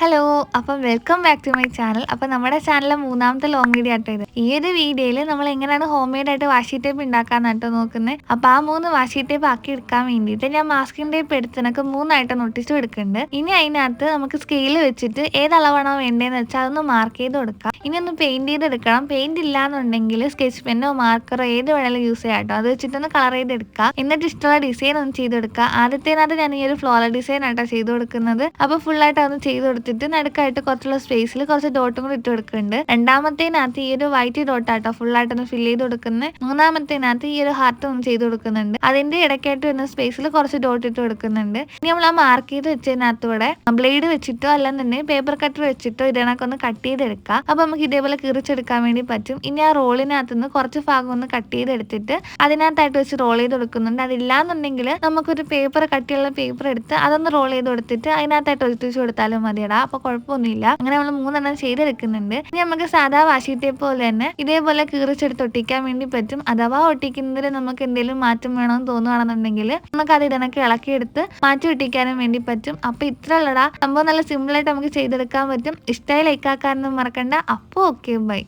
Hello! അപ്പം welcome back to my channel. അപ്പം നമ്മുടെ ചാനലിലെ മൂന്നാമത്തെ ലോങ് വീഡിയോ ആട്ടോ ഇത്. ഈ ഒരു വീഡിയോയിൽ നമ്മൾ എങ്ങനെയാണ് ഹോം മെയ്ഡ് ആയിട്ട് വാഷി ടേപ്പ് ഉണ്ടാക്കാന്നാട്ടോ നോക്കുന്നത്. അപ്പോൾ ആ 3 വാഷി ടേപ്പ് ആക്കി എടുക്കാൻ വേണ്ടിയിട്ട് ഞാൻ മാസ്കിംഗ് ടേപ്പ് എടുത്തിനൊക്കെ 3 ഒട്ടിച്ചു എടുക്കുന്നുണ്ട്. ഇനി അതിനകത്ത് നമുക്ക് സ്കെയിൽ വെച്ചിട്ട് ഏത് അളവാണോ വേണ്ടതെന്ന് വെച്ചാൽ അതൊന്ന് മാർക്ക് ചെയ്ത് കൊടുക്കാം. ഇനി ഒന്ന് പെയിന്റ് ചെയ്തെടുക്കണം. പെയിന്റ് ഇല്ലാന്നുണ്ടെങ്കിൽ സ്കെച്ച് പെന്നോ മാർക്കറോ ഏത് വേണമെങ്കിലും യൂസ് ചെയ്യാം കേട്ടോ. അത് വെച്ചിട്ടൊന്ന് കളർ ചെയ്തെടുക്കുക. എന്നിട്ട് ഇഷ്ടമുള്ള ഡിസൈൻ ഒന്ന് ചെയ്തെടുക്കുക. ആദ്യത്തേനകത്ത് ഞാൻ ഈ ഒരു ഫ്ലോറൽ ഡിസൈൻ ആട്ടോ ചെയ്ത് കൊടുക്കുന്നത്. അപ്പോൾ ഫുള്ളായിട്ട് അതൊന്ന് ചെയ്ത് കൊടുത്തിട്ട് നടുക്കായിട്ട് കുറച്ചുള്ള സ്പേസിൽ കുറച്ച് ഡോട്ടും കൂടി ഇട്ട് കൊടുക്കുന്നുണ്ട്. രണ്ടാമത്തേനകത്ത് ഈ ഒരു വൈറ്റ് ഡോട്ടാട്ടോ ഫുള്ളായിട്ടൊന്ന് ഫില്ല് ചെയ്ത് കൊടുക്കുന്നത്. മൂന്നാമത്തേനകത്ത് ഈ ഒരു ഹാർട്ട് ഒന്ന് ചെയ്ത് കൊടുക്കുന്നുണ്ട്. അതിന്റെ ഇടയ്ക്കായിട്ട് വരുന്ന സ്പേസിൽ കുറച്ച് ഡോട്ട് ഇട്ട് കൊടുക്കുന്നുണ്ട്. ഇനി നമ്മൾ ആ മാർക്ക് ചെയ്ത് വെച്ചതിനകത്തൂടെ ബ്ലേഡ് വെച്ചിട്ടോ അല്ലെന്നുണ്ടെങ്കിൽ പേപ്പർ കട്ടർ വെച്ചിട്ടോ ഇതിനൊക്കെ ഒന്ന് കട്ട് ചെയ്തെടുക്കാം. അപ്പൊ നമുക്ക് ഇതേപോലെ കിറിച്ചെടുക്കാൻ വേണ്ടി പറ്റും. ഇനി ആ റോളിനകത്ത് നിന്ന് കുറച്ച് ഭാഗം ഒന്ന് കട്ട് ചെയ്തെടുത്തിട്ട് അതിനകത്തായിട്ട് വെച്ച് റോൾ ചെയ്ത് കൊടുക്കുന്നുണ്ട്. അതില്ലാന്നുണ്ടെങ്കിൽ നമുക്കൊരു പേപ്പർ കട്ടിയുള്ള പേപ്പർ എടുത്ത് അതൊന്ന് റോൾ ചെയ്ത് കൊടുത്തിട്ട് അതിനകത്തായിട്ട് ഒഴിച്ചു കൊടുത്താലും മതിയടാ. അപ്പൊ കുഴപ്പമൊന്നുമില്ല. അങ്ങനെ നമ്മൾ 3 ചെയ്തെടുക്കുന്നുണ്ട്. ഇനി നമുക്ക് സാധാ വാഷി ടേപ്പ് പോലെ തന്നെ ഇതേപോലെ കീറിച്ചെടുത്ത് ഒട്ടിക്കാൻ വേണ്ടി പറ്റും. അഥവാ ഒട്ടിക്കുന്നതിൽ നമുക്ക് എന്തെങ്കിലും മാറ്റം വേണമെന്ന് തോന്നുകയാണെന്നുണ്ടെങ്കിൽ നമുക്ക് അത് ഇതിനൊക്കെ ഇളക്കിയെടുത്ത് മാറ്റി ഒട്ടിക്കാനും വേണ്ടി പറ്റും. അപ്പൊ ഇത്ര ഉള്ളടാ സംഭവം. നല്ല സിമ്പിൾ ആയിട്ട് നമുക്ക് ചെയ്തെടുക്കാൻ പറ്റും. ഇഷ്ടമായി ലൈക്ക് ആക്കാനൊന്നും മറക്കണ്ട. അപ്പോൾ ഓക്കെ, ബൈ.